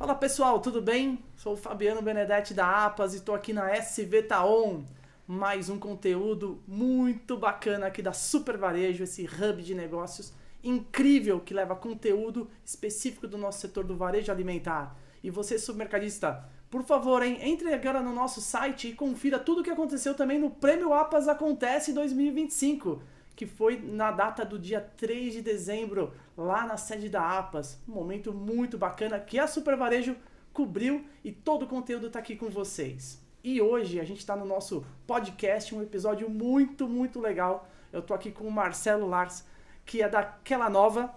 Fala pessoal, tudo bem? Sou o Fabiano Benedetti da APAS e estou aqui na SV Taon. Mais um conteúdo muito bacana aqui da Super Varejo, esse hub de negócios incrível que leva conteúdo específico do nosso setor do varejo alimentar. E você, supermercadista, por favor, entre agora no nosso site e confira tudo o que aconteceu também no Prêmio APAS Acontece 2025, que foi na data do dia 3 de dezembro, lá na sede da APAS. Um momento muito bacana que a Super Varejo cobriu e todo o conteúdo está aqui com vocês. E hoje a gente está no nosso podcast, um episódio muito legal. Eu estou aqui com o Marcelo Lars, que é daquela nova,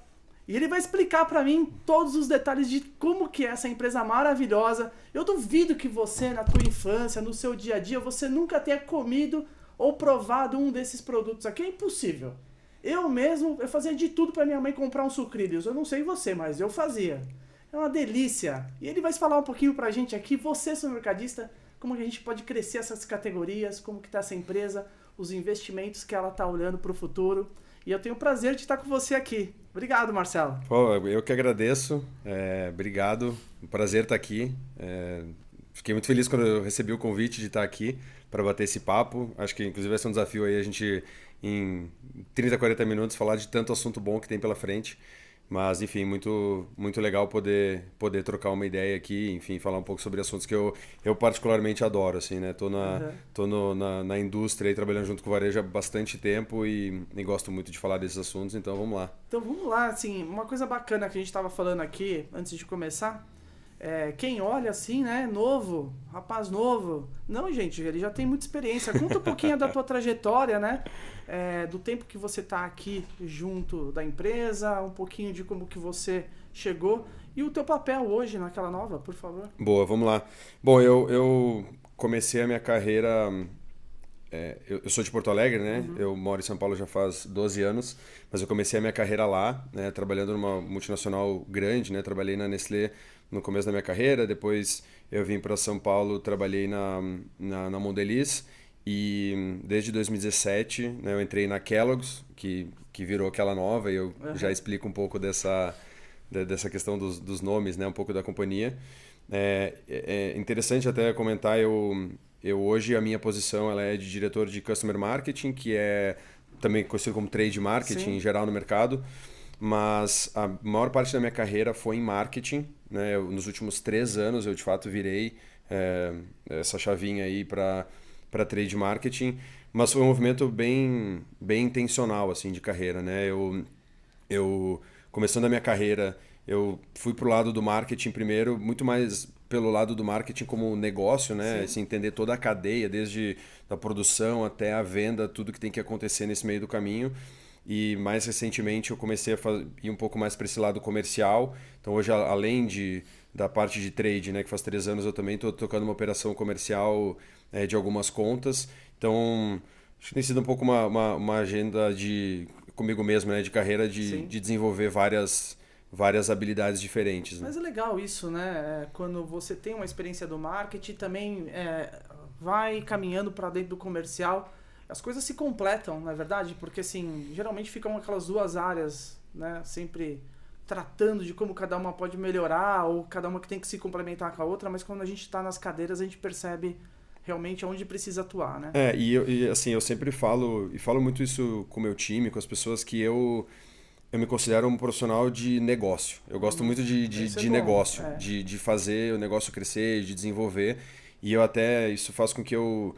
e ele vai explicar para mim todos os detalhes de como que é essa empresa maravilhosa. Eu duvido que você, na tua infância, no seu dia a dia, você nunca tenha comido ou provado um desses produtos aqui. É impossível. Eu fazia de tudo para minha mãe comprar um sucrilhos. Eu não sei você, mas eu fazia. É uma delícia. E ele vai falar um pouquinho pra gente aqui, você, supermercadista, como que a gente pode crescer essas categorias, como que tá essa empresa, os investimentos que ela tá olhando pro futuro. E eu tenho o prazer de estar com você aqui. Obrigado, Marcelo. Pô, eu que agradeço. Obrigado. Um prazer estar aqui. Fiquei muito feliz quando eu recebi o convite de estar aqui para bater esse papo. Acho que, inclusive, vai ser um desafio aí a gente, em 30, 40 minutos, falar de tanto assunto bom que tem pela frente. Mas, enfim, muito legal poder trocar uma ideia aqui, enfim, falar um pouco sobre assuntos que eu particularmente adoro, assim, né? Tô na indústria aí, trabalhando junto com o varejo há bastante tempo e gosto muito de falar desses assuntos, então vamos lá. Então vamos lá, assim, uma coisa bacana que a gente estava falando aqui, antes de começar, quem olha assim, né, novo, rapaz novo, não, gente, ele já tem muita experiência. Conta um pouquinho da tua trajetória, né, do tempo que você está aqui junto da empresa, um pouquinho de como que você chegou e o teu papel hoje naquela nova, por favor. Boa, vamos lá. Bom, eu comecei a minha carreira... eu sou de Porto Alegre, né? Uhum. Eu moro em São Paulo já faz 12 anos, mas eu comecei a minha carreira lá, né? Trabalhando numa multinacional grande, né? Trabalhei na Nestlé no começo da minha carreira, depois eu vim para São Paulo, trabalhei na Mondelez e desde 2017, né, eu entrei na Kellogg's, que virou aquela nova, e eu já explico um pouco dessa questão dos nomes, né? Um pouco da companhia. É interessante até comentar, eu hoje, a minha posição ela é de diretor de Customer Marketing, que é também conhecido como Trade Marketing. Sim. Em geral no mercado, mas a maior parte da minha carreira foi em marketing, né? Nos últimos 3 anos eu de fato virei essa chavinha aí para Trade Marketing, mas foi um movimento bem intencional assim, de carreira, né? Eu começando a minha carreira, eu fui pro lado do marketing primeiro, muito mais pelo lado do marketing como negócio, né? Assim, entender toda a cadeia, desde a produção até a venda, tudo que tem que acontecer nesse meio do caminho. E mais recentemente eu comecei a ir um pouco mais para esse lado comercial. Então hoje, além da parte de trade, né, que faz 3 anos, eu também estou tocando uma operação comercial de algumas contas. Então acho que tem sido um pouco uma agenda comigo mesmo, né, de carreira, de desenvolver várias habilidades diferentes, né? Mas é legal isso, né? Quando você tem uma experiência do marketing, também vai caminhando para dentro do comercial, as coisas se completam, não é verdade? Porque, assim, geralmente ficam aquelas duas áreas, né? Sempre tratando de como cada uma pode melhorar ou cada uma que tem que se complementar com a outra, mas quando a gente está nas cadeiras, a gente percebe realmente onde precisa atuar, né? Assim, eu sempre falo, e falo muito isso com o meu time, com as pessoas, que eu me considero um profissional de negócio. Eu gosto muito de negócio, de fazer o negócio crescer, de desenvolver. E isso faz com que eu,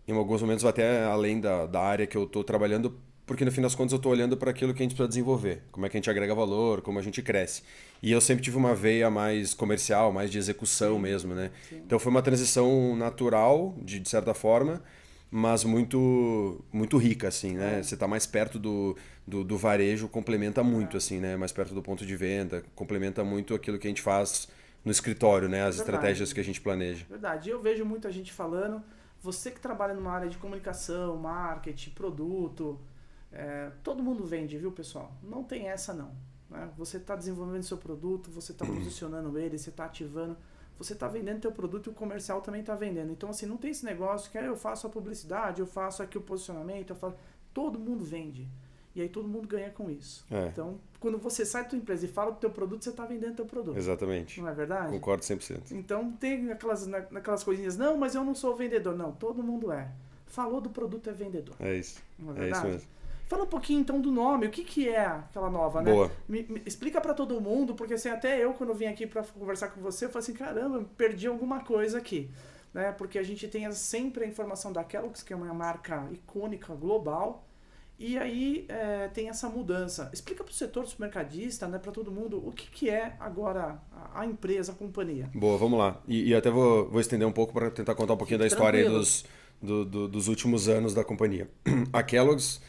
em alguns momentos, vá até além da área que eu estou trabalhando, porque no fim das contas eu estou olhando para aquilo que a gente precisa desenvolver. Como é que a gente agrega valor, como a gente cresce. E eu sempre tive uma veia mais comercial, mais de execução mesmo, né? Sim. Então foi uma transição natural, de certa forma, mas muito rica, assim, né? Você tá mais perto do varejo, complementa muito, assim, né? Mais perto do ponto de venda, complementa muito aquilo que a gente faz no escritório, né? As estratégias que a gente planeja. Verdade. Eu vejo muita gente falando, você que trabalha numa área de comunicação, marketing, produto, todo mundo vende, viu, pessoal? Não tem essa, não. Né? Você está desenvolvendo seu produto, você está posicionando ele, você está ativando... Você está vendendo teu produto e o comercial também está vendendo. Então, assim, não tem esse negócio que eu faço a publicidade, eu faço aqui o posicionamento, todo mundo vende. E aí todo mundo ganha com isso. É. Então, quando você sai da tua empresa e fala do teu produto, você está vendendo teu produto. Exatamente. Não é verdade? Concordo 100%. Então, tem aquelas coisinhas, não, mas eu não sou vendedor. Não, todo mundo é. Falou do produto é vendedor. É isso. Não é É verdade? isso mesmo. Fala um pouquinho então do nome, o que, que é aquela nova, né? Boa. Explica pra todo mundo, porque assim, até eu, quando eu vim aqui pra conversar com você, eu falei assim, caramba, perdi alguma coisa aqui. Né? Porque a gente tem sempre a informação da Kellogg's, que é uma marca icônica global, e aí tem essa mudança. Explica pro setor supermercadista, né, pra todo mundo, o que, que é agora a empresa, a companhia. Boa, vamos lá. E até vou estender um pouco para tentar contar um pouquinho da história aí dos últimos anos da companhia. A Kellogg's,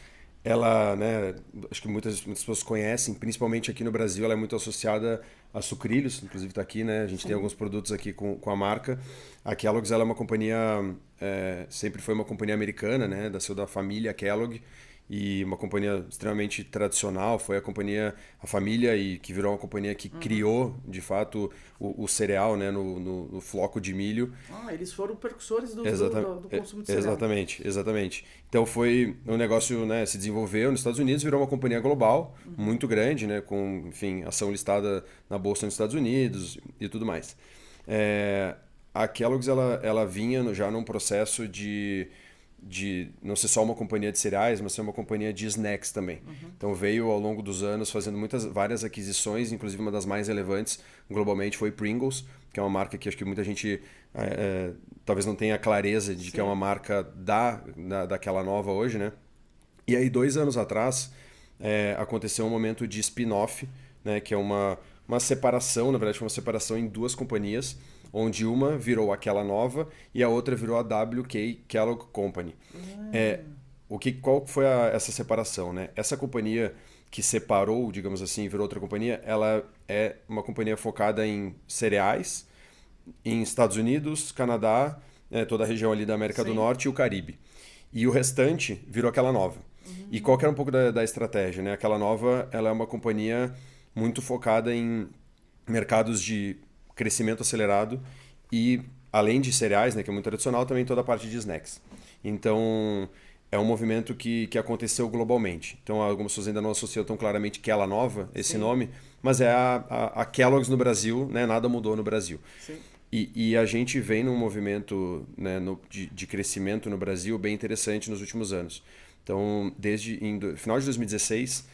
ela, né, acho que muitas pessoas conhecem, principalmente aqui no Brasil, ela é muito associada a sucrilhos, inclusive está aqui, né? A gente tem alguns produtos aqui com a marca. A Kellogg's, ela é uma companhia, sempre foi uma companhia americana, né? Nasceu da família Kellogg, e uma companhia extremamente tradicional, foi a família e que virou uma companhia que criou, de fato, o cereal, né, no floco de milho. Eles foram precursores do consumo de cereal. Exatamente. Então foi um negócio, né, se desenvolveu nos Estados Unidos, virou uma companhia global, muito grande, né, com, enfim, ação listada na bolsa nos Estados Unidos e tudo mais. A Kellogg's, ela vinha já num processo de não ser só uma companhia de cereais, mas ser uma companhia de snacks também. Então veio ao longo dos anos fazendo várias aquisições, inclusive uma das mais relevantes globalmente foi Pringles, que é uma marca que acho que muita gente talvez não tenha clareza de que é uma marca daquela nova hoje, né? E aí 2 anos atrás aconteceu um momento de spin-off, né? Que é uma separação, na verdade foi uma separação em 2 companhias, onde uma virou aquela nova e a outra virou a WK Kellogg Company. Qual foi essa separação, né? Essa companhia que separou, digamos assim, virou outra companhia, ela é uma companhia focada em cereais, em Estados Unidos, Canadá, toda a região ali da América do Norte e o Caribe. E o restante virou aquela nova. E qual que era um pouco da estratégia, né? Aquela nova, ela é uma companhia muito focada em mercados de crescimento acelerado e, além de cereais, né, que é muito tradicional, também toda a parte de snacks. Então, é um movimento que aconteceu globalmente. Então, algumas pessoas ainda não associam tão claramente que ela nova, esse nome, mas é a Kellogg's no Brasil, né, nada mudou no Brasil. Sim. E a gente vem num movimento, né, de crescimento no Brasil bem interessante nos últimos anos. Então, desde final de 2016,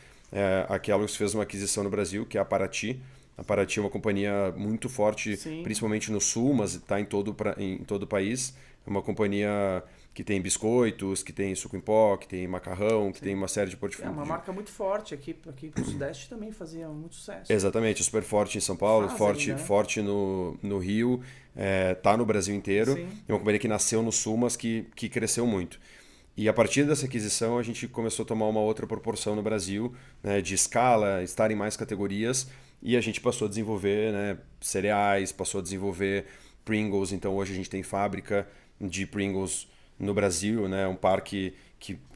a Kellogg's fez uma aquisição no Brasil, que é a Paraty. A Paraty é uma companhia muito forte, principalmente no sul, mas está em todo o país. É uma companhia que tem biscoitos, que tem suco em pó, que tem macarrão, que tem uma série de portfólios. É uma marca muito forte aqui pro Sudeste também fazia muito sucesso. Exatamente, super forte em São Paulo, forte no Rio, tá no Brasil inteiro. Sim. É uma companhia que nasceu no sul, mas que cresceu muito. E a partir dessa aquisição a gente começou a tomar uma outra proporção no Brasil, né, de escala, estar em mais categorias, e a gente passou a desenvolver, né, cereais, passou a desenvolver Pringles. Então hoje a gente tem fábrica de Pringles no Brasil, né, um parque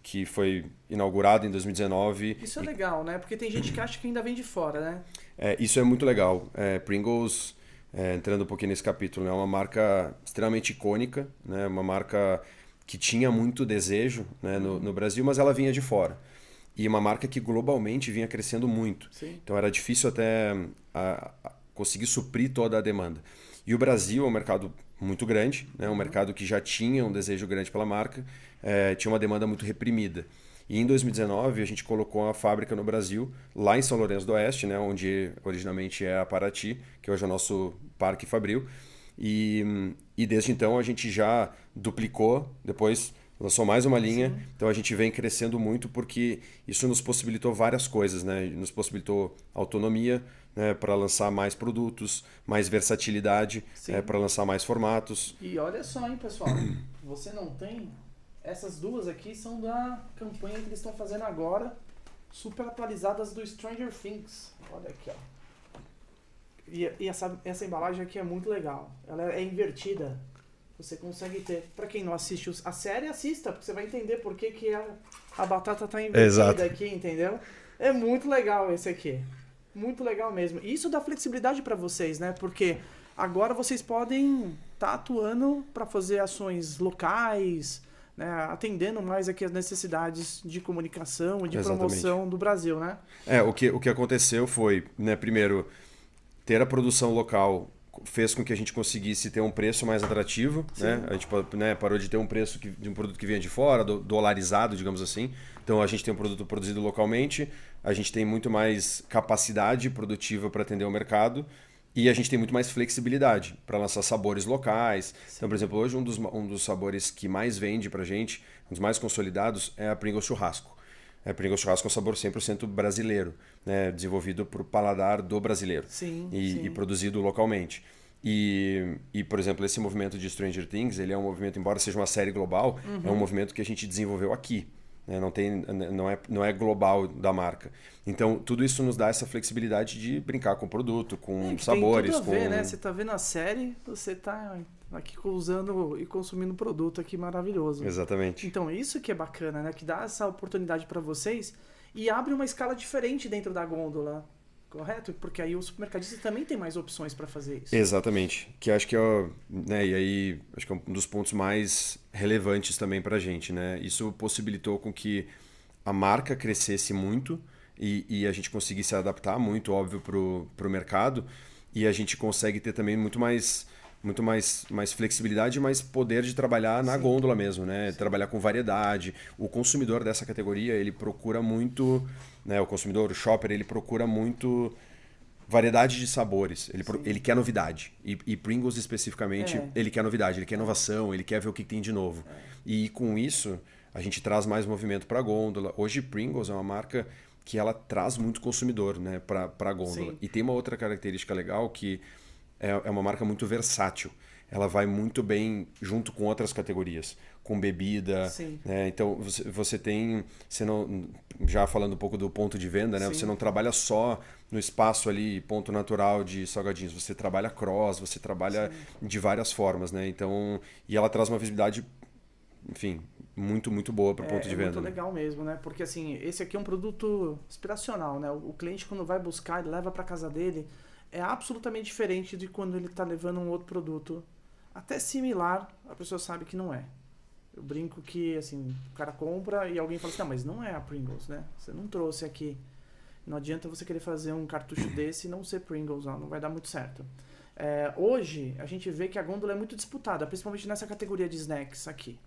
que foi inaugurado em 2019. Isso é legal, né? Porque tem gente que acha que ainda vem de fora, né? Isso é muito legal. Pringles, entrando um pouquinho nesse capítulo, é uma marca extremamente icônica, né, uma marca que tinha muito desejo, né, no Brasil, mas ela vinha de fora. E uma marca que globalmente vinha crescendo muito. Sim. Então era difícil até conseguir suprir toda a demanda. E o Brasil é um mercado muito grande, né, um mercado que já tinha um desejo grande pela marca, tinha uma demanda muito reprimida. E em 2019 a gente colocou a fábrica no Brasil, lá em São Lourenço do Oeste, né, onde originalmente é a Paraty, que hoje é o nosso Parque Fabril. E desde então a gente já duplicou, depois lançou mais uma linha. Sim. Então a gente vem crescendo muito porque isso nos possibilitou várias coisas, né? Nos possibilitou autonomia, né, para lançar mais produtos, mais versatilidade, para lançar mais formatos. E olha só, hein, pessoal, você não tem... Essas duas aqui são da campanha que eles estão fazendo agora, super atualizadas do Stranger Things. Olha aqui, ó. E essa embalagem aqui é muito legal. Ela é invertida. Você consegue ter... Para quem não assiste a série, assista, porque você vai entender por que a batata tá invertida aqui, entendeu? É muito legal esse aqui. Muito legal mesmo. E isso dá flexibilidade para vocês, né? Porque agora vocês podem estar atuando para fazer ações locais, né, atendendo mais aqui as necessidades de comunicação e de Exatamente. promoção do Brasil, né? O que aconteceu foi, né, primeiro, ter a produção local fez com que a gente conseguisse ter um preço mais atrativo, né? A gente, né, parou de ter um preço de um produto que vinha de fora, dolarizado, digamos assim. Então a gente tem um produto produzido localmente, a gente tem muito mais capacidade produtiva para atender o mercado e a gente tem muito mais flexibilidade para lançar sabores locais. Então, por exemplo, hoje um dos sabores que mais vende para a gente, um dos mais consolidados, é a Pringles Churrasco. Pringles Churrasco é um sabor 100% brasileiro, né? Desenvolvido para o paladar do brasileiro e produzido localmente. Por exemplo, esse movimento de Stranger Things, ele é um movimento, embora seja uma série global, é um movimento que a gente desenvolveu aqui. Né? Não é global da marca. Então, tudo isso nos dá essa flexibilidade de brincar com o produto, com sabores. Tem tudo a ver, né? Você tá vendo a série, você tá aqui usando e consumindo um produto aqui maravilhoso. Exatamente. Então, isso que é bacana, né? Que dá essa oportunidade para vocês e abre uma escala diferente dentro da gôndola, correto? Porque aí o supermercadista também tem mais opções para fazer isso. Exatamente. Que acho que é, né, e aí acho que é um dos pontos mais relevantes também pra gente, né? Isso possibilitou com que a marca crescesse muito e a gente conseguisse adaptar muito, óbvio, pro mercado, e a gente consegue ter também muito mais flexibilidade e mais poder de trabalhar na gôndola mesmo, né? Trabalhar com variedade. O consumidor dessa categoria, ele procura muito, né? O consumidor, o shopper, ele procura muito variedade de sabores. Ele quer novidade. E Pringles especificamente, ele quer novidade, ele quer inovação, ele quer ver o que tem de novo. E com isso, a gente traz mais movimento para a gôndola. Hoje, Pringles é uma marca que ela traz muito consumidor, né, para a gôndola. Sim. E tem uma outra característica legal que é uma marca muito versátil. Ela vai muito bem junto com outras categorias, com bebida. Né? Então, você tem... Você não, já falando um pouco do ponto de venda, né? Você não trabalha só no espaço ali, ponto natural de salgadinhos. Você trabalha cross, você trabalha de várias formas. Né? Então, e ela traz uma visibilidade, enfim, muito boa para o ponto de venda. É muito legal mesmo, né? Porque assim, esse aqui é um produto inspiracional, né? O cliente, quando vai buscar, ele leva para casa dele... É absolutamente diferente de quando ele está levando um outro produto. Até similar, a pessoa sabe que não é. Eu brinco que, assim, o cara compra e alguém fala assim, não, mas não é a Pringles, né? Você não trouxe aqui. Não adianta você querer fazer um cartucho desse e não ser Pringles, não vai dar muito certo. Hoje, a gente vê que a gôndola é muito disputada, principalmente nessa categoria de snacks aqui.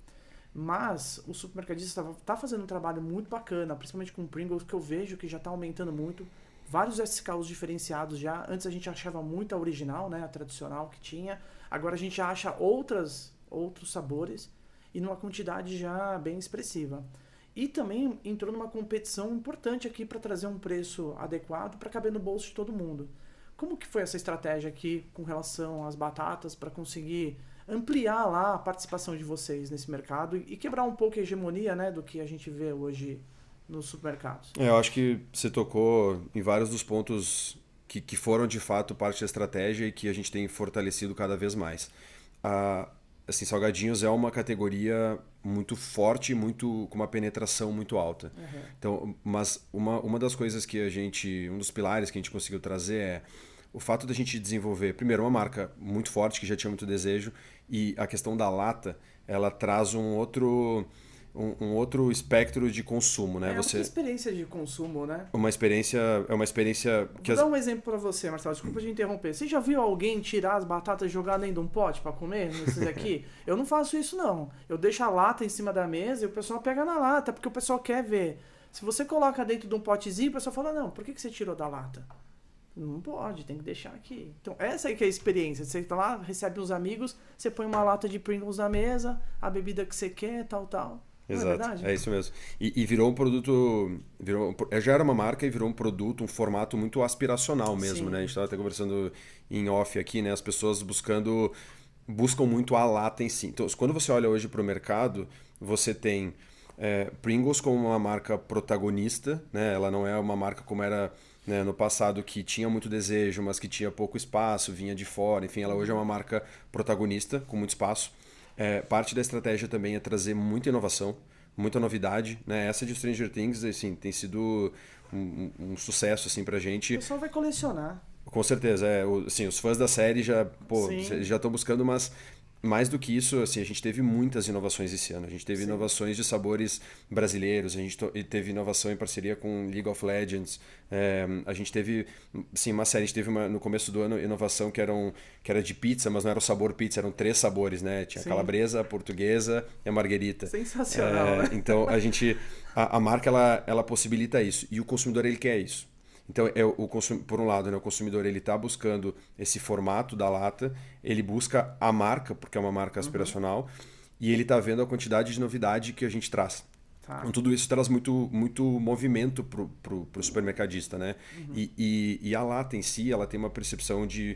Mas o supermercadista está fazendo um trabalho muito bacana, principalmente com Pringles, que eu vejo que já está aumentando muito. Vários SKUs diferenciados já. Antes a gente achava muito a original, né, a tradicional que tinha. Agora a gente já acha outros sabores e numa quantidade já bem expressiva. E também entrou numa competição importante aqui para trazer um preço adequado para caber no bolso de todo mundo. Como que foi essa estratégia aqui com relação às batatas para conseguir ampliar lá a participação de vocês nesse mercado e quebrar um pouco a hegemonia, né, do que a gente vê hoje nos supermercados? Eu acho que você tocou em vários dos pontos que foram de fato parte da estratégia e que a gente tem fortalecido cada vez mais. Assim, salgadinhos é uma categoria muito forte, com uma penetração muito alta. Então, mas uma das coisas um dos pilares que a gente conseguiu trazer é o fato da gente desenvolver, primeiro, uma marca muito forte que já tinha muito desejo, e a questão da lata, ela traz um outro espectro de consumo, né? Uma experiência de consumo, né? É uma experiência que... Vou dar um exemplo pra você, Marcelo, desculpa te interromper. Você já viu alguém tirar as batatas e jogar dentro de um pote pra comer, nesses aqui? Eu não faço isso, não. Eu deixo a lata em cima da mesa e o pessoal pega na lata, porque o pessoal quer ver. Se você coloca dentro de um potezinho, o pessoal fala, não, por que você tirou da lata? Não pode, tem que deixar aqui. Então, essa aí que é a experiência. Você tá lá, recebe uns amigos, você põe uma lata de Pringles na mesa, a bebida que você quer, tal. Exato, é isso mesmo. E virou um produto... já era uma marca e virou um produto, um formato muito aspiracional mesmo, né? A gente estava até conversando em off aqui, né? As pessoas buscam muito a lata em si. Então, quando você olha hoje para o mercado, você tem Pringles como uma marca protagonista, né? Ela não é uma marca como era, né, no passado, que tinha muito desejo, mas que tinha pouco espaço, vinha de fora. Enfim, ela hoje é uma marca protagonista, com muito espaço. Parte da estratégia também é trazer muita inovação, muita novidade, né? Essa de Stranger Things, assim, tem sido um sucesso, assim, pra gente. O pessoal vai colecionar. Com certeza, assim, os fãs da série já estão buscando, mas mais do que isso, assim, a gente teve muitas inovações esse ano. A gente teve Sim. inovações de sabores brasileiros, a gente teve inovação em parceria com League of Legends. A gente teve, sim, uma série. A gente teve no começo do ano inovação que era de pizza, mas não era o sabor pizza, eram 3 sabores, né? Tinha a Sim. calabresa, a portuguesa e a marguerita. Sensacional, né? Então a marca ela possibilita isso e o consumidor ele quer isso. Então, por um lado, né, o consumidor ele está buscando esse formato da lata, ele busca a marca, porque é uma marca aspiracional, e ele está vendo a quantidade de novidade que a gente traz. Tá. Então, tudo isso traz muito movimento pro supermercadista, né? E a lata em si, ela tem uma percepção de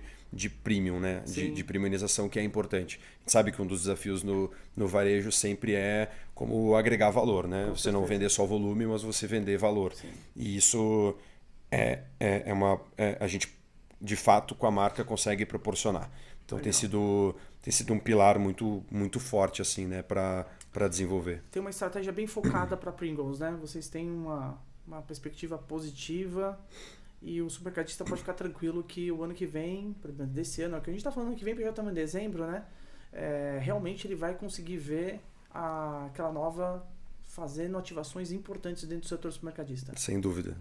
premium, né? De premiumização que é importante. A gente sabe que um dos desafios no varejo sempre é como agregar valor, né? Com você certeza. não vender só volume, mas você vender valor. Sim. E isso a gente, de fato, com a marca consegue proporcionar. Então tem sido um pilar muito forte assim, né, para desenvolver. Tem uma estratégia bem focada para Pringles, né? Vocês têm uma perspectiva positiva e o supermercadista pode ficar tranquilo que o ano que vem, desse ano, que a gente está falando que vem, porque já estamos em dezembro, né? Realmente ele vai conseguir ver aquela nova fazendo ativações importantes dentro do setor supermercadista. Sem dúvida.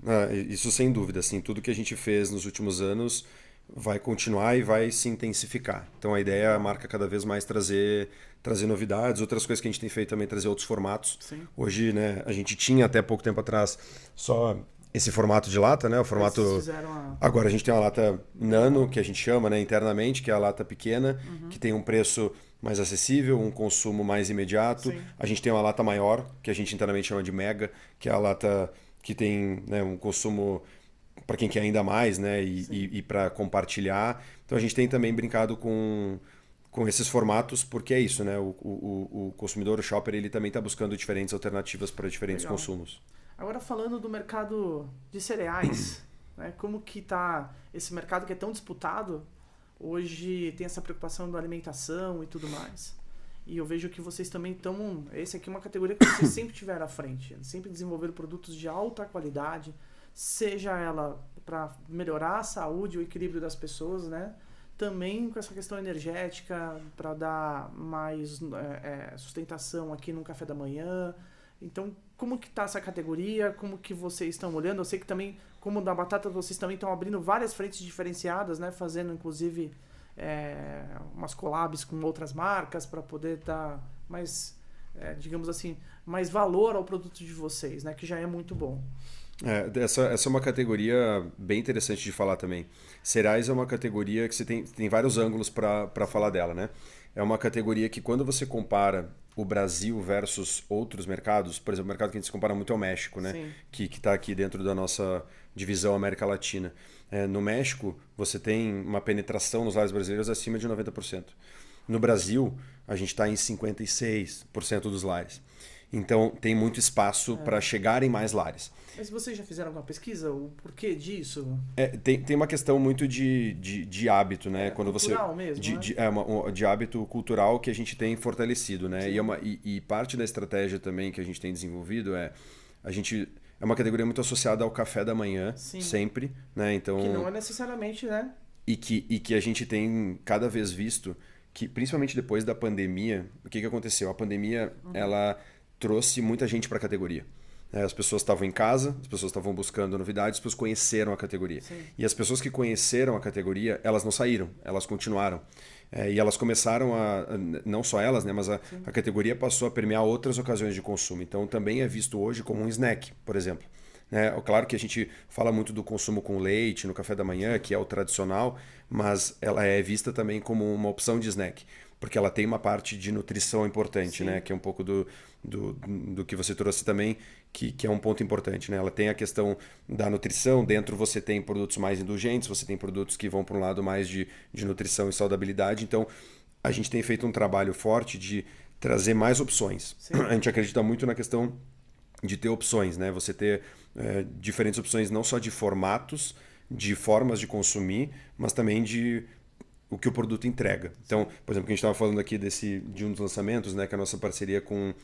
Isso sem dúvida. Assim, tudo que a gente fez nos últimos anos vai continuar e vai se intensificar. Então a ideia é a marca cada vez mais trazer novidades, outras coisas que a gente tem feito também, trazer outros formatos. Sim. Hoje, né, a gente tinha até pouco tempo atrás só esse formato de lata, né? O formato. Agora a gente tem uma lata nano, que a gente chama, né, internamente, que é a lata pequena, que tem um preço mais acessível, um consumo mais imediato. Sim. A gente tem uma lata maior, que a gente internamente chama de mega, que é a lata que tem, né, um consumo para quem quer ainda mais, né, e para compartilhar. Então a gente tem também brincado com esses formatos, porque é isso, né? O consumidor, o shopper, ele também está buscando diferentes alternativas para diferentes Legal. consumos. Agora falando do mercado de cereais, né? Como que tá esse mercado que é tão disputado? Hoje tem essa preocupação da alimentação e tudo mais. E eu vejo que vocês também estão... Esse aqui é uma categoria que vocês sempre tiveram à frente. Sempre desenvolveram produtos de alta qualidade, seja ela para melhorar a saúde e o equilíbrio das pessoas, né? Também com essa questão energética, para dar mais sustentação aqui no café da manhã. Então, como que está essa categoria? Como que vocês estão olhando? Eu sei que também, como da batata, vocês também estão abrindo várias frentes diferenciadas, né? Fazendo, inclusive, umas collabs com outras marcas para poder dar mais, digamos assim, mais valor ao produto de vocês, né? Que já é muito bom. Essa é uma categoria bem interessante de falar também. Cereais é uma categoria que você tem vários ângulos para falar dela, né? É uma categoria que quando você compara o Brasil versus outros mercados, por exemplo, o mercado que a gente se compara muito é o México, né? Sim. Que está aqui dentro da nossa divisão América Latina. No México, você tem uma penetração nos lares brasileiros acima de 90%. No Brasil, a gente está em 56% dos lares. Então, tem muito espaço para chegar em mais lares. Mas vocês já fizeram alguma pesquisa? O porquê disso? Tem uma questão muito de hábito, né? Quando cultural mesmo, né? De hábito cultural que a gente tem fortalecido, né? E parte da estratégia também que a gente tem desenvolvido é uma categoria muito associada ao café da manhã, Sim. sempre, né? Então, Que não é necessariamente, né? E que a gente tem cada vez visto que, principalmente depois da pandemia, o que aconteceu? A pandemia, ela trouxe muita gente para a categoria. As pessoas estavam em casa, as pessoas estavam buscando novidades, as pessoas conheceram a categoria. Sim. E as pessoas que conheceram a categoria, elas não saíram, elas continuaram. E elas começaram não só elas, né, mas a categoria passou a permear outras ocasiões de consumo. Então também é visto hoje como um snack, por exemplo. Claro que a gente fala muito do consumo com leite no café da manhã, que é o tradicional, mas ela é vista também como uma opção de snack, porque ela tem uma parte de nutrição importante, né? Que é um pouco do que você trouxe também, que é um ponto importante, né? Ela tem a questão da nutrição, dentro você tem produtos mais indulgentes, você tem produtos que vão para um lado mais de nutrição e saudabilidade, então a gente tem feito um trabalho forte de trazer mais opções. Sim. A gente acredita muito na questão de ter opções, né? Você ter diferentes opções não só de formatos, de formas de consumir, mas também de o que o produto entrega. Então, por exemplo, que a gente estava falando aqui de um dos lançamentos, né, que é a nossa parceria com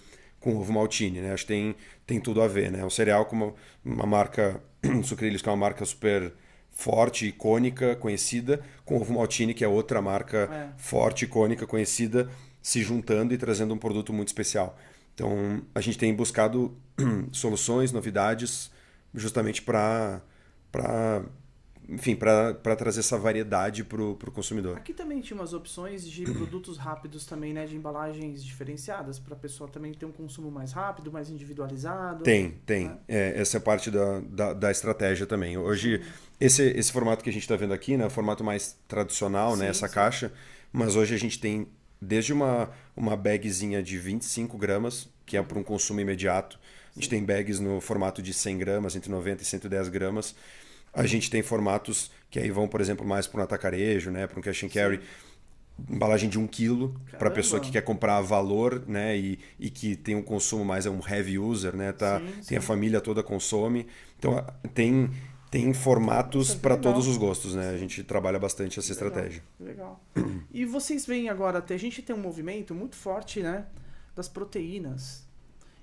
o Ovo Maltine, né? Acho que tem tudo a ver, né? O cereal como uma marca, Sucrilhos, que é uma marca super forte, icônica, conhecida, com o Ovo Maltine, que é outra marca forte, icônica, conhecida, se juntando e trazendo um produto muito especial. Então, a gente tem buscado soluções, novidades, justamente enfim, para trazer essa variedade para o consumidor. Aqui também tinha umas opções de produtos rápidos também, né? De embalagens diferenciadas, para a pessoa também ter um consumo mais rápido, mais individualizado. Tem. Né? Essa é parte da estratégia também. Hoje, esse formato que a gente está vendo aqui, né, é o formato mais tradicional, né, essa caixa, mas hoje a gente tem desde uma bagzinha de 25 gramas, que é para um consumo imediato. A gente tem bags no formato de 100 gramas, entre 90 e 110 gramas. A gente tem formatos que aí vão, por exemplo, mais para um atacarejo, né, para um cash and carry. Embalagem de 1 quilo para a pessoa que quer comprar valor, né, e que tem um consumo mais, é um heavy user, né, tem a família toda consome. Então tem formatos para todos os gostos, né? A gente trabalha bastante essa estratégia. Legal. E vocês veem agora, a gente tem um movimento muito forte, né, das proteínas.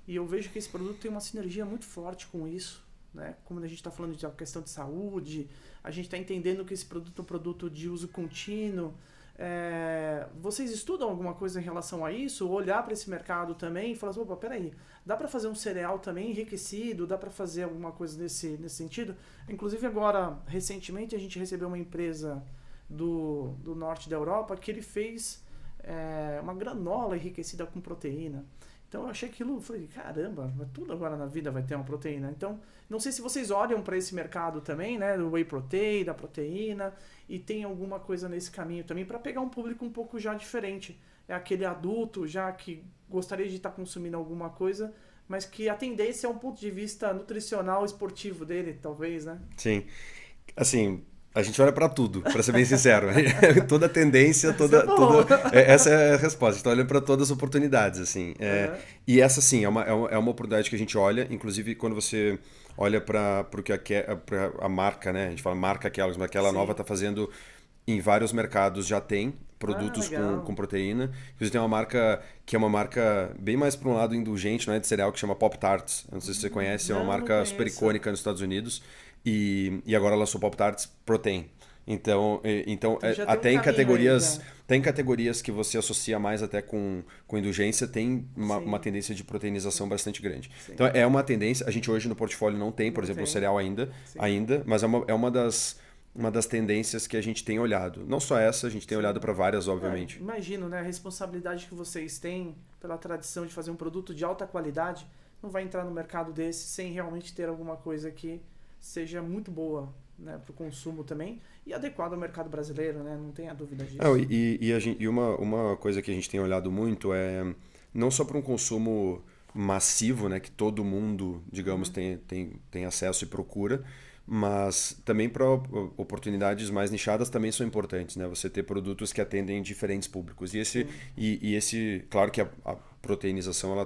E eu vejo que esse produto tem uma sinergia muito forte com isso. Né? Como a gente está falando de questão de saúde, a gente está entendendo que esse produto é um produto de uso contínuo. Vocês estudam alguma coisa em relação a isso? Olhar para esse mercado também e falar assim, opa, peraí, dá para fazer um cereal também enriquecido? Dá para fazer alguma coisa nesse sentido? Inclusive agora, recentemente, a gente recebeu uma empresa do norte da Europa que ele fez uma granola enriquecida com proteína. Então eu achei aquilo, falei, caramba, tudo agora na vida vai ter uma proteína. Então, não sei se vocês olham para esse mercado também, né, do whey protein, da proteína, e tem alguma coisa nesse caminho também para pegar um público um pouco já diferente. É aquele adulto já que gostaria de estar consumindo alguma coisa, mas que a tendência é um ponto de vista nutricional, esportivo dele, talvez, né? Sim. Assim, a gente olha para tudo, para ser bem sincero. Toda tendência, essa é a resposta. A gente está olhando para todas as oportunidades, assim. E essa, sim, é uma oportunidade que a gente olha. Inclusive, quando você olha para a marca, né? A gente fala marca Kellogg's, mas aquela nova está fazendo em vários mercados, já tem produtos com proteína. Inclusive, tem uma marca que é uma marca bem mais para um lado indulgente, não é de cereal, que chama Pop Tarts. Não sei se você conhece, é uma marca super icônica nos Estados Unidos. E agora lançou Pop Tarts Protein. Então até em categorias, tem categorias que você associa mais até com indulgência, tem uma tendência de proteinização bastante grande. Sim. Então é uma tendência, a gente hoje no portfólio não tem, por exemplo, o cereal ainda, mas é uma das tendências que a gente tem olhado. Não só essa, a gente tem olhado para várias, obviamente. Imagino, né, a responsabilidade que vocês têm pela tradição de fazer um produto de alta qualidade, não vai entrar no mercado desse sem realmente ter alguma coisa que seja muito boa, né, para o consumo também e adequado ao mercado brasileiro, né? Não tenha dúvida disso. E uma coisa que a gente tem olhado muito é não só para um consumo massivo, né, que todo mundo, digamos, tem acesso e procura, mas também para oportunidades mais nichadas também são importantes, né? Você ter produtos que atendem diferentes públicos. E esse, claro que a proteinização ela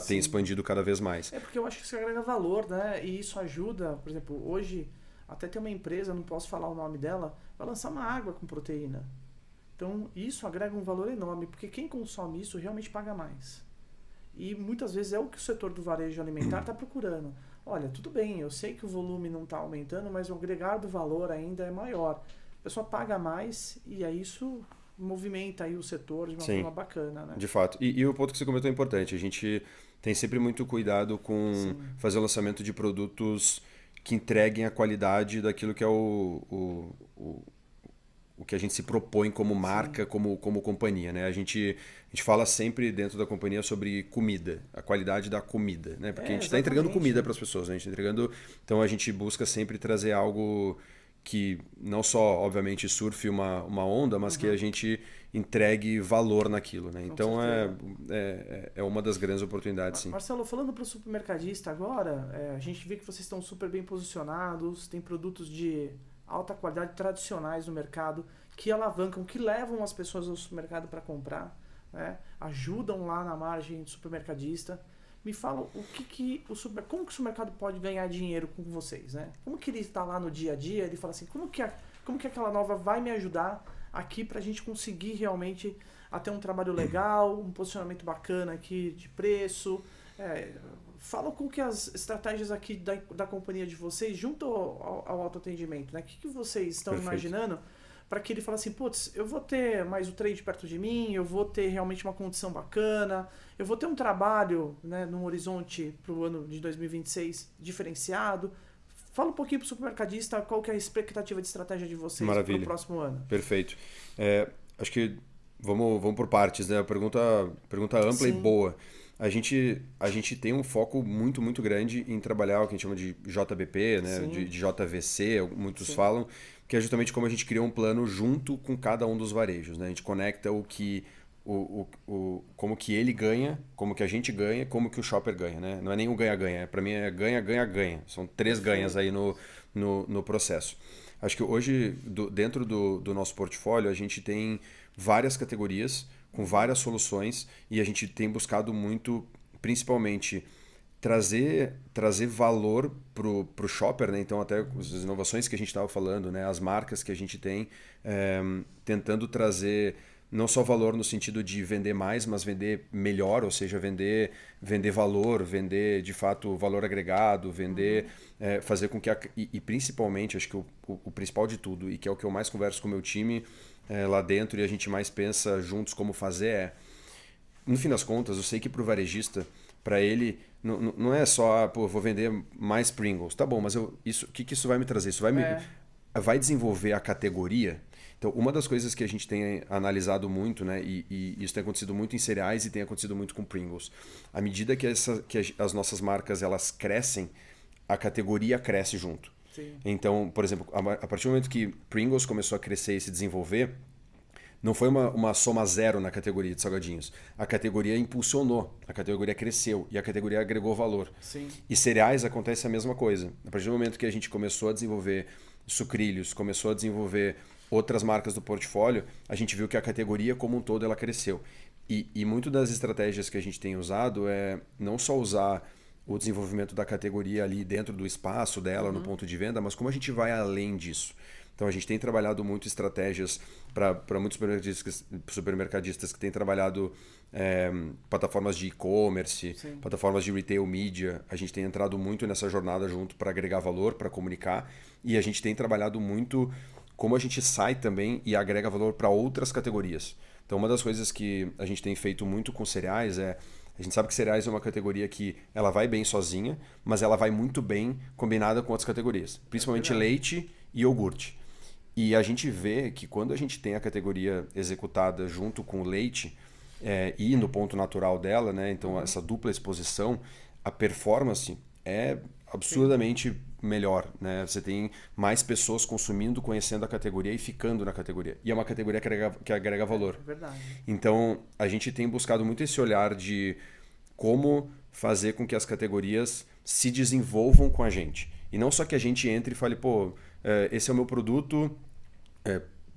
tem expandido cada vez mais. É porque eu acho que isso agrega valor, né? E isso ajuda, por exemplo, hoje até tem uma empresa, não posso falar o nome dela, vai lançar uma água com proteína. Então isso agrega um valor enorme, porque quem consome isso realmente paga mais. E muitas vezes é o que o setor do varejo alimentar está procurando. Olha, tudo bem, eu sei que o volume não está aumentando, mas o agregado valor ainda é maior. A pessoa paga mais e aí isso movimenta aí o setor de uma forma bacana, né? De fato. E o ponto que você comentou é importante. A gente tem sempre muito cuidado com fazer o lançamento de produtos que entreguem a qualidade daquilo que é o que a gente se propõe como marca, como companhia, né? A gente fala sempre dentro da companhia sobre comida, a qualidade da comida, né? Porque a gente está entregando comida para as pessoas, né? A gente tá entregando, então a gente busca sempre trazer algo que não só, obviamente, surfe uma onda, mas que a gente entregue valor naquilo, né? Então é uma das grandes oportunidades, sim. Marcelo, falando para o supermercadista agora, a gente vê que vocês estão super bem posicionados, tem produtos de alta qualidade tradicionais no mercado que alavancam, que levam as pessoas ao supermercado para comprar, né? Ajudam lá na margem do supermercadista. Me fala como que o supermercado pode ganhar dinheiro com vocês, né? Como que ele está lá no dia a dia, ele fala assim, como que aquela nova vai me ajudar aqui para a gente conseguir realmente a ter um trabalho legal, um posicionamento bacana aqui de preço. Fala com que as estratégias aqui da companhia de vocês junto ao autoatendimento, né? O que vocês estão imaginando para que ele fale assim, putz, eu vou ter mais o trade perto de mim, eu vou ter realmente uma condição bacana, eu vou ter um trabalho, né, num horizonte para o ano de 2026 diferenciado. Fala um pouquinho para o supermercadista qual que é a expectativa de estratégia de vocês para o próximo ano. Perfeito. Acho que vamos por partes, né? Pergunta ampla Sim. e boa. A gente tem um foco muito, muito grande em trabalhar o que a gente chama de JBP, né? de JVC, muitos falam, que é justamente como a gente cria um plano junto com cada um dos varejos. Né? A gente conecta como que ele ganha, como que a gente ganha, como que o shopper ganha. Né? Não é nem um ganha-ganha, para mim é ganha, ganha, ganha. São 3 ganhas aí no processo. Acho que hoje, dentro do nosso portfólio, a gente tem várias categorias com várias soluções e a gente tem buscado muito, principalmente, trazer valor pro shopper, né? Então até as inovações que a gente estava falando, né? As marcas que a gente tem, tentando trazer não só valor no sentido de vender mais, mas vender melhor, ou seja, vender valor, vender de fato valor agregado, vender, fazer com que e principalmente, acho que o principal de tudo, e que é o que eu mais converso com o meu time lá dentro e a gente mais pensa juntos como fazer no fim das contas, eu sei que para o varejista, para ele, não é só, pô, vou vender mais Pringles. Tá bom, mas o que isso vai me trazer? Isso vai desenvolver a categoria? Então, uma das coisas que a gente tem analisado muito, né, e isso tem acontecido muito em cereais e tem acontecido muito com Pringles, à medida que as nossas marcas elas crescem, a categoria cresce junto. Sim. Então, por exemplo, a partir do momento que Pringles começou a crescer e se desenvolver, não foi uma soma zero na categoria de salgadinhos. A categoria impulsionou, a categoria cresceu e a categoria agregou valor. Sim. E cereais acontece a mesma coisa. A partir do momento que a gente começou a desenvolver sucrilhos, começou a desenvolver outras marcas do portfólio, a gente viu que a categoria como um todo ela cresceu. E muito das estratégias que a gente tem usado é não só usar o desenvolvimento da categoria ali dentro do espaço dela, no ponto de venda, mas como a gente vai além disso. Então a gente tem trabalhado muito estratégias para muitos supermercadistas que têm trabalhado plataformas de e-commerce, plataformas de retail media. A gente tem entrado muito nessa jornada junto para agregar valor, para comunicar. E a gente tem trabalhado muito como a gente sai também e agrega valor para outras categorias. Então uma das coisas que a gente tem feito muito com cereais a gente sabe que cereais é uma categoria que ela vai bem sozinha, mas ela vai muito bem combinada com outras categorias, principalmente leite e iogurte. E a gente vê que quando a gente tem a categoria executada junto com o leite e no ponto natural dela, né, então essa dupla exposição, a performance é absurdamente melhor. Né? Você tem mais pessoas consumindo, conhecendo a categoria e ficando na categoria. E é uma categoria que agrega valor. É verdade. Então, a gente tem buscado muito esse olhar de como fazer com que as categorias se desenvolvam com a gente. E não só que a gente entre e fale, pô, esse é o meu produto,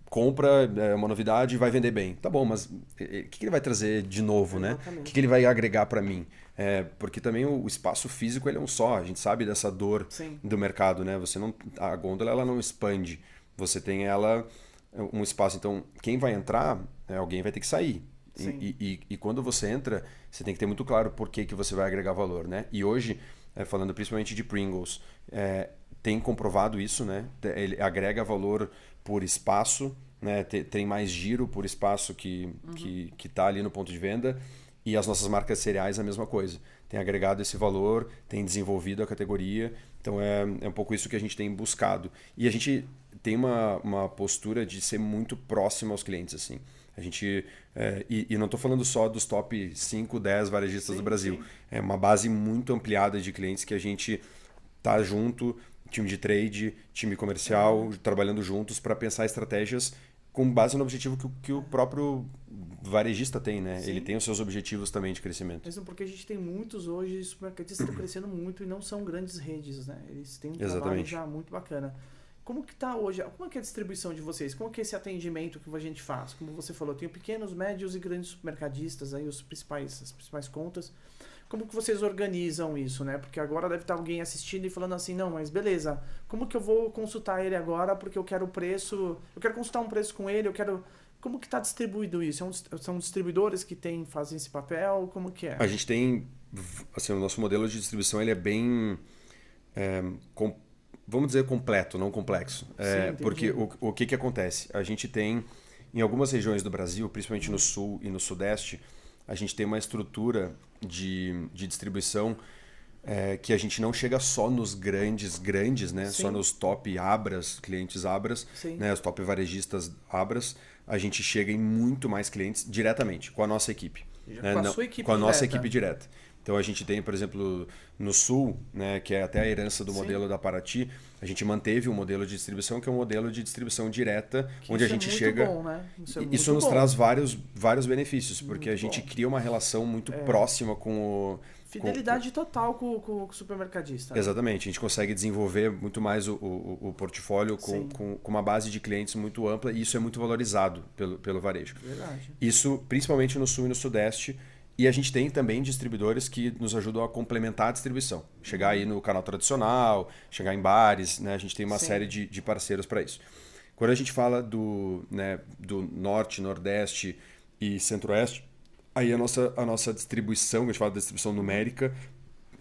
compra, é uma novidade, vai vender bem. Tá bom, mas o que ele vai trazer de novo, né? O que ele vai agregar para mim? Porque também o espaço físico ele é um só. A gente sabe dessa dor do mercado, né? A gôndola ela não expande. Você tem ela um espaço. Então, quem vai entrar, alguém vai ter que sair. E quando você entra, você tem que ter muito claro por que você vai agregar valor, né? E hoje, falando principalmente de Pringles, tem comprovado isso, né? Ele agrega valor por espaço, né? Tem mais giro por espaço que está ali no ponto de venda. E as nossas marcas cereais a mesma coisa. Tem agregado esse valor, tem desenvolvido a categoria. Então é um pouco isso que a gente tem buscado. E a gente tem uma postura de ser muito próximo aos clientes. Assim. A gente, e não estou falando só dos top 5, 10 varejistas do Brasil. Sim. É uma base muito ampliada de clientes que a gente está junto, time de trade, time comercial, trabalhando juntos para pensar estratégias com base no objetivo que o próprio varejista tem, né? Sim. Ele tem os seus objetivos também de crescimento. Mesmo porque a gente tem muitos hoje supermercadistas que estão crescendo muito e não são grandes redes, né? Eles têm um trabalho já muito bacana. Como que está hoje? Como é que é a distribuição de vocês? Como é que é esse atendimento que a gente faz? Como você falou, eu tenho pequenos, médios e grandes supermercadistas, aí as principais contas. Como que vocês organizam isso, né? Porque agora deve estar alguém assistindo e falando assim, não, mas beleza, como que eu vou consultar ele agora porque eu quero o preço, eu quero consultar um preço com ele, como que está distribuído isso? São distribuidores que fazem esse papel? Como que é? A gente tem, assim, o nosso modelo de distribuição ele é bem vamos dizer, completo, não complexo. Sim, Porque o que acontece? A gente tem, em algumas regiões do Brasil, principalmente no sul e no sudeste, a gente tem uma estrutura de distribuição que a gente não chega só nos grandes, né? Sim. Só nos top Abras, clientes Abras, Sim. né? Os top varejistas Abras. A gente chega em muito mais clientes diretamente, com a nossa equipe. Com a sua equipe com a nossa direta. equipe direta. Então a gente tem, por exemplo, no sul, né, que é até a herança do modelo da Paraty, a gente manteve um modelo de distribuição que é um modelo de distribuição direta, onde a gente chega. Bom, né? Isso nos traz vários benefícios, porque a gente cria uma relação muito próxima com o. Fidelidade total com o supermercadista. Exatamente, a gente consegue desenvolver muito mais o portfólio com uma base de clientes muito ampla e isso é muito valorizado pelo varejo. Verdade. Isso principalmente no sul e no sudeste. E a gente tem também distribuidores que nos ajudam a complementar a distribuição. Chegar aí no canal tradicional, chegar em bares, né? A gente tem uma série de parceiros para isso. Quando a gente fala do norte, nordeste e centro-oeste, aí a nossa distribuição, que a gente fala da distribuição numérica,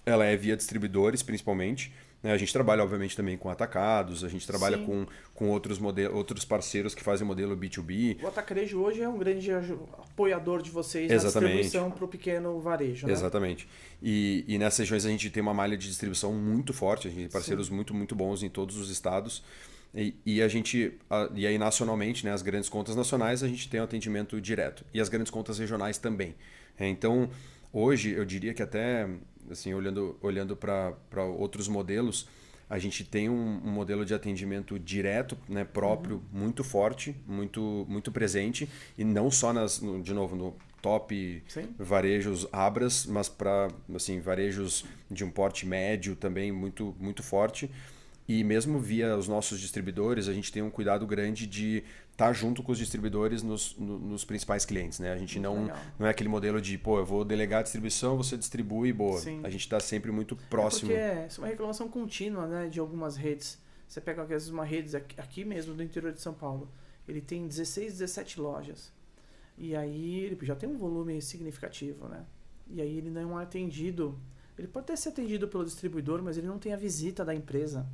ela é via distribuidores principalmente. A gente trabalha, obviamente, também com atacados, a gente trabalha com outros parceiros que fazem modelo B2B. O Atacarejo hoje é um grande apoiador de vocês Exatamente. na distribuição para o pequeno varejo, né? Exatamente. E nessas regiões a gente tem uma malha de distribuição muito forte, a gente tem parceiros muito, muito bons em todos os estados. E aí nacionalmente, né, as grandes contas nacionais, a gente tem um atendimento direto. E as grandes contas regionais também. Então, hoje, eu diria que até, assim, olhando para outros modelos, a gente tem um modelo de atendimento direto, né, próprio, muito forte, muito presente, e não só de novo, no top varejos Abras, mas para assim, varejos de um porte médio também muito, muito forte. E mesmo via os nossos distribuidores, a gente tem um cuidado grande de estar junto com os distribuidores nos principais clientes, né? A gente não é aquele modelo de, eu vou delegar a distribuição, você distribui, boa. Sim. A gente está sempre muito próximo. Porque é uma reclamação contínua, né, de algumas redes. Você pega às vezes uma rede aqui mesmo do interior de São Paulo, ele tem 16, 17 lojas. E aí ele já tem um volume significativo, né? E aí ele não é atendido. Ele pode até ser atendido pelo distribuidor, mas ele não tem a visita da empresa.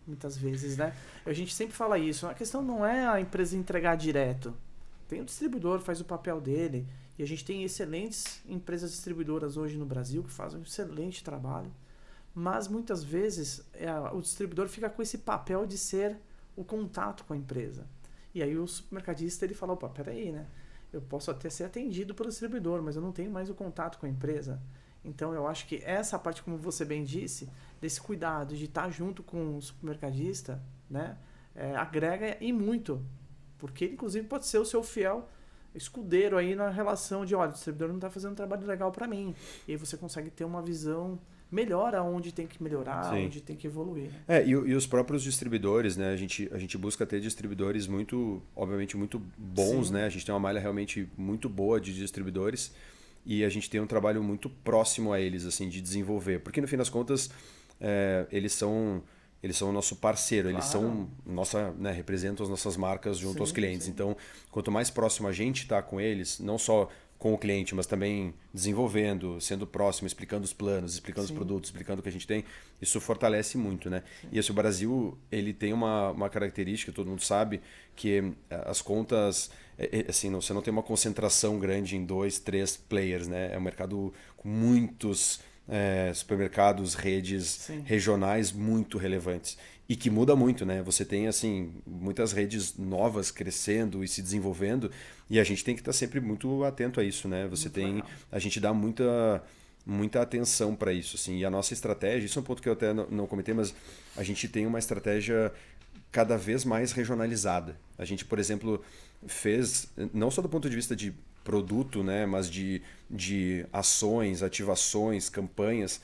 Muitas vezes, né? A gente sempre fala isso. A questão não é a empresa entregar direto. Tem o distribuidor, faz o papel dele. E a gente tem excelentes empresas distribuidoras hoje no Brasil que fazem um excelente trabalho. Mas muitas vezes o distribuidor fica com esse papel de ser o contato com a empresa. E aí o supermercadista ele fala, opa, peraí, né? Eu posso até ser atendido pelo distribuidor, mas eu não tenho mais o contato com a empresa. Então eu acho que essa parte, como você bem disse, desse cuidado de estar junto com o supermercadista, né, agrega e muito. Porque ele, inclusive, pode ser o seu fiel escudeiro aí na relação de, olha, o distribuidor não está fazendo um trabalho legal para mim. E aí você consegue ter uma visão melhor aonde tem que melhorar, onde tem que evoluir. E os próprios distribuidores, né? A gente busca ter distribuidores obviamente muito bons, né? A gente tem uma malha realmente muito boa de distribuidores. E a gente tem um trabalho muito próximo a eles, assim, de desenvolver. Porque, no fim das contas, eles são o nosso parceiro. Eles são representam as nossas marcas junto aos clientes. Sim. Então, quanto mais próximo a gente está com eles, não só com o cliente, mas também desenvolvendo, sendo próximo, explicando os planos, explicando os produtos, explicando o que a gente tem, isso fortalece muito, né? Sim. E o Brasil, ele tem uma característica, todo mundo sabe, que as contas, assim, você não tem uma concentração grande em 2, 3 players, né? É um mercado com muitos supermercados, redes regionais muito relevantes. E que muda muito, né? Você tem, assim, muitas redes novas crescendo e se desenvolvendo, e a gente tem que estar sempre muito atento a isso, né? A gente dá muita atenção para isso, assim. E a nossa estratégia, isso é um ponto que eu até não comentei, mas a gente tem uma estratégia cada vez mais regionalizada. A gente, por exemplo, fez, não só do ponto de vista de produto, né, mas de ações, ativações, campanhas,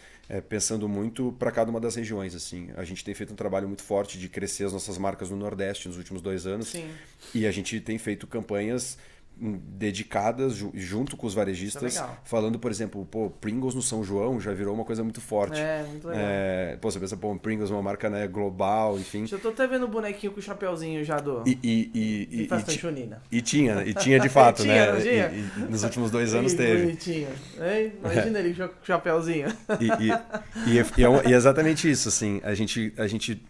pensando muito para cada uma das regiões. Assim. A gente tem feito um trabalho muito forte de crescer as nossas marcas no Nordeste nos últimos 2 anos. Sim. E a gente tem feito campanhas dedicadas junto com os varejistas, falando, por exemplo, Pringles no São João já virou uma coisa muito forte. Muito legal. Você pensa, Pringles é uma marca, né, global, enfim. Já tô até vendo o bonequinho com o chapeuzinho já do... E festa junina. E tinha de fato, tinha, né? Não tinha? E nos últimos 2 anos teve. Bonitinho. Imagina ele com o chapeuzinho. E é exatamente isso, assim, a gente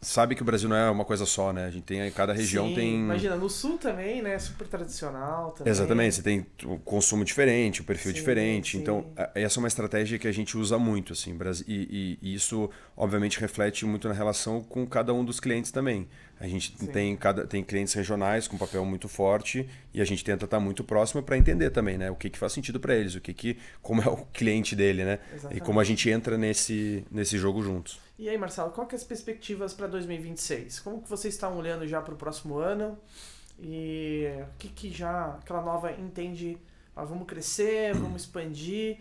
sabe que o Brasil não é uma coisa só, né? A gente tem, cada região Sim, tem... imagina, no sul também, né? Super tradicional também. Exatamente, você tem o consumo diferente, o perfil Sim, diferente. sim. Então, essa é uma estratégia que a gente usa muito, assim, e isso, obviamente, reflete muito na relação com cada um dos clientes também. A gente tem clientes regionais com papel muito forte e a gente tenta estar muito próximo para entender também, né? O que faz sentido para eles, como é o cliente dele, né? Exatamente. E como a gente entra nesse jogo juntos. E aí, Marcelo, qual que é as perspectivas para 2026? Como que vocês estão olhando já para o próximo ano? E o que já aquela nova entende? Vamos crescer, vamos expandir?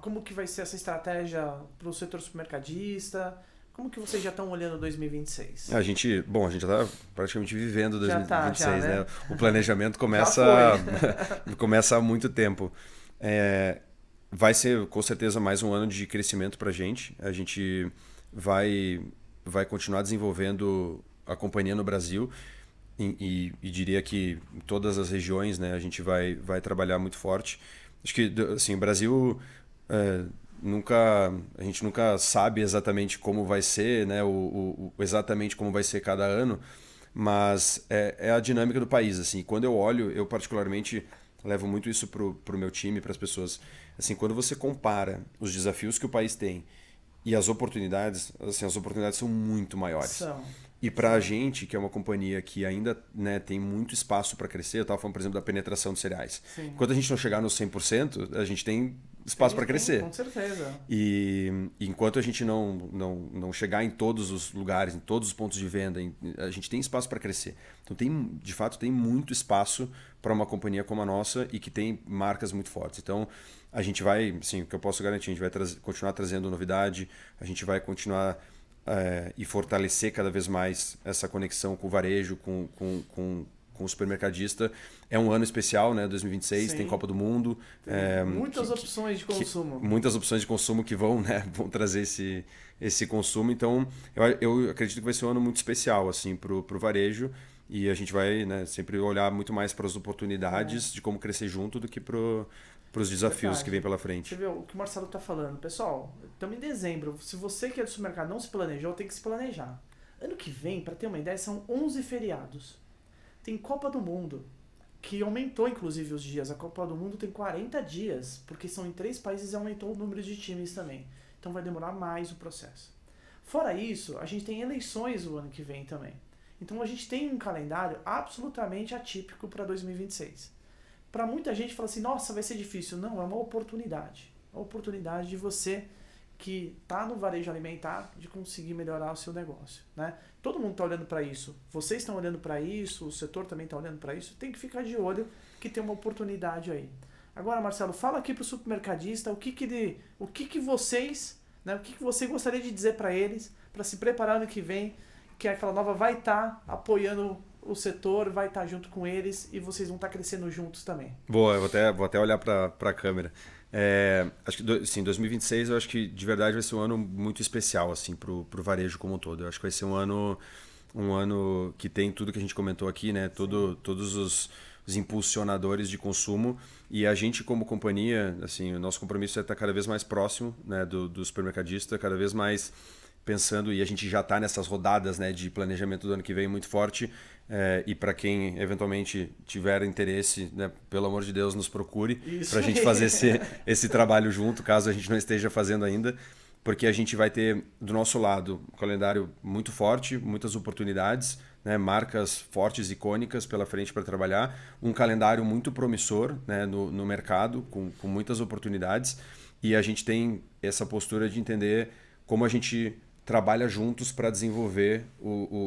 Como que vai ser essa estratégia para o setor supermercadista? Como que vocês já estão olhando 2026? A gente já está praticamente vivendo 2026, né? né? O planejamento começa há muito tempo. Vai ser, com certeza, mais um ano de crescimento para a gente. A gente vai continuar desenvolvendo a companhia no Brasil e diria que em todas as regiões, né, a gente vai trabalhar muito forte. Acho que assim, o Brasil... a gente nunca sabe exatamente como vai ser, né, exatamente como vai ser cada ano, mas é a dinâmica do país. Assim, quando eu olho, eu particularmente levo muito isso pro meu time, para as pessoas. Assim, quando você compara os desafios que o país tem e as oportunidades, assim, as oportunidades são muito maiores. E para a gente, que é uma companhia que ainda, né, tem muito espaço para crescer, eu estava falando, por exemplo, da penetração de cereais. Sim. Enquanto a gente não chegar nos 100%, a gente tem espaço para crescer. Com certeza. E enquanto a gente não chegar em todos os lugares, em todos os pontos de venda, a gente tem espaço para crescer. Então, de fato, tem muito espaço para uma companhia como a nossa e que tem marcas muito fortes. Então, a gente vai, sim, o que eu posso garantir, a gente vai continuar trazendo novidade, a gente vai continuar e fortalecer cada vez mais essa conexão com o varejo, com o supermercadista. É um ano especial, né? 2026, Sim. tem Copa do Mundo. Muitas opções de consumo. Muitas opções de consumo que vão trazer esse consumo. Então, eu acredito que vai ser um ano muito especial assim, para o varejo. E a gente vai, né, sempre olhar muito mais para as oportunidades de como crescer junto do que para os desafios que vem pela frente. Você vê o que o Marcelo está falando. Pessoal, estamos em dezembro. Se você que é do supermercado não se planejou, tem que se planejar. Ano que vem, para ter uma ideia, são 11 feriados. Tem Copa do Mundo, que aumentou inclusive os dias. A Copa do Mundo tem 40 dias, porque são em 3 países e aumentou o número de times também. Então vai demorar mais o processo. Fora isso, a gente tem eleições o ano que vem também. Então a gente tem um calendário absolutamente atípico para 2026. Para muita gente fala assim, nossa, vai ser difícil. Não, é uma oportunidade. Uma oportunidade de você que está no varejo alimentar de conseguir melhorar o seu negócio, né? Todo mundo está olhando para isso. Vocês estão olhando para isso, o setor também está olhando para isso. Tem que ficar de olho que tem uma oportunidade aí. Agora, Marcelo, fala aqui para o supermercadista o que vocês, né? O que você gostaria de dizer para eles para se preparar no que vem, que aquela nova vai estar apoiando o setor, vai estar junto com eles e vocês vão estar crescendo juntos também. Boa, eu vou até olhar para a câmera. Acho que sim, 2026 eu acho que de verdade vai ser um ano muito especial assim, pro varejo como um todo. Eu acho que vai ser um ano que tem tudo que a gente comentou aqui, né? Todos os impulsionadores de consumo, e a gente como companhia, assim, o nosso compromisso é estar cada vez mais próximo, né, do supermercadista, cada vez mais pensando, e a gente já está nessas rodadas, né, de planejamento do ano que vem muito forte. E para quem eventualmente tiver interesse, né, pelo amor de Deus, nos procure para a gente fazer esse trabalho junto, caso a gente não esteja fazendo ainda, porque a gente vai ter do nosso lado um calendário muito forte, muitas oportunidades, né, marcas fortes, icônicas pela frente para trabalhar, um calendário muito promissor, né, no mercado, com muitas oportunidades, e a gente tem essa postura de entender como a gente trabalha juntos para desenvolver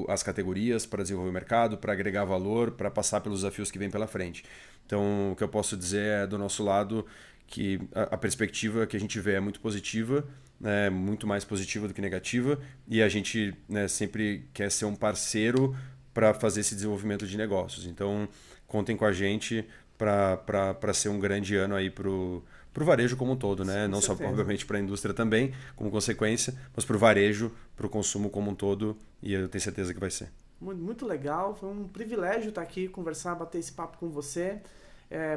as categorias, para desenvolver o mercado, para agregar valor, para passar pelos desafios que vem pela frente. Então, o que eu posso dizer é, do nosso lado, que a perspectiva que a gente vê é muito positiva, né, muito mais positiva do que negativa, e a gente, né, sempre quer ser um parceiro para fazer esse desenvolvimento de negócios. Então, contem com a gente para ser um grande ano aí para o varejo como um todo, né? Não só, obviamente, para a indústria também, como consequência, mas para o varejo, para o consumo como um todo, e eu tenho certeza que vai ser. Muito legal, foi um privilégio estar aqui, conversar, bater esse papo com você.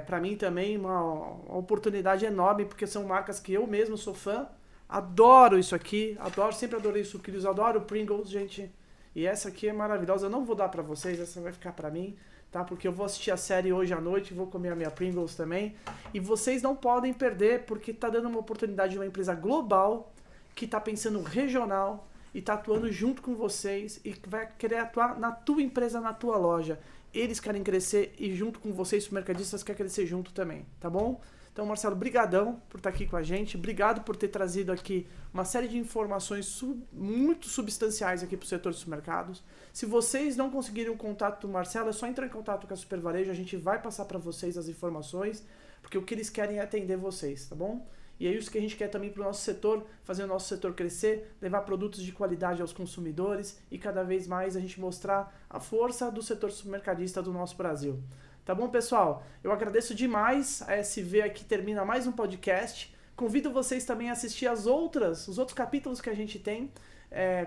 Para mim também uma oportunidade enorme, porque são marcas que eu mesmo sou fã, adoro isso aqui, sempre adorei sucrilhos, adoro Pringles, gente. E essa aqui é maravilhosa. Eu não vou dar pra vocês, essa vai ficar pra mim, tá? Porque eu vou assistir a série hoje à noite, vou comer a minha Pringles também. E vocês não podem perder, porque tá dando uma oportunidade de uma empresa global que tá pensando regional e tá atuando junto com vocês e vai querer atuar na tua empresa, na tua loja. Eles querem crescer e junto com vocês, supermercadistas, querem crescer junto também, tá bom? Então, Marcelo, brigadão por estar aqui com a gente. Obrigado por ter trazido aqui uma série de informações muito substanciais aqui para o setor de supermercados. Se vocês não conseguirem o contato do Marcelo, é só entrar em contato com a Super Varejo. A gente vai passar para vocês as informações, porque o que eles querem é atender vocês, tá bom? E é isso que a gente quer também para o nosso setor, fazer o nosso setor crescer, levar produtos de qualidade aos consumidores e cada vez mais a gente mostrar a força do setor supermercadista do nosso Brasil. Tá bom, pessoal? Eu agradeço demais. A SV aqui termina mais um podcast. Convido vocês também a assistir os outros capítulos que a gente tem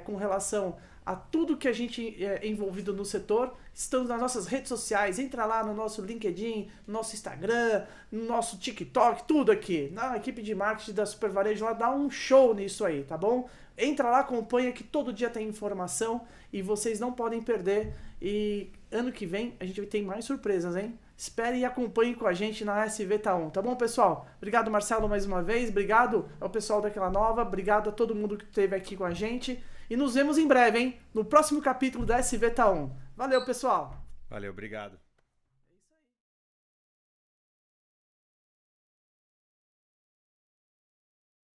com relação a tudo que a gente é envolvido no setor. Estamos nas nossas redes sociais. Entra lá no nosso LinkedIn, no nosso Instagram, no nosso TikTok, tudo aqui. Na equipe de marketing da Super Varejo lá, dá um show nisso aí, tá bom? Entra lá, acompanha que todo dia tem informação e vocês não podem perder. E ano que vem a gente tem mais surpresas, hein? Espere e acompanhe com a gente na SV Taon, tá bom, pessoal? Obrigado, Marcelo, mais uma vez. Obrigado ao pessoal daquela nova. Obrigado a todo mundo que esteve aqui com a gente. E nos vemos em breve, hein? No próximo capítulo da SV Taon. Valeu, pessoal! Valeu, obrigado.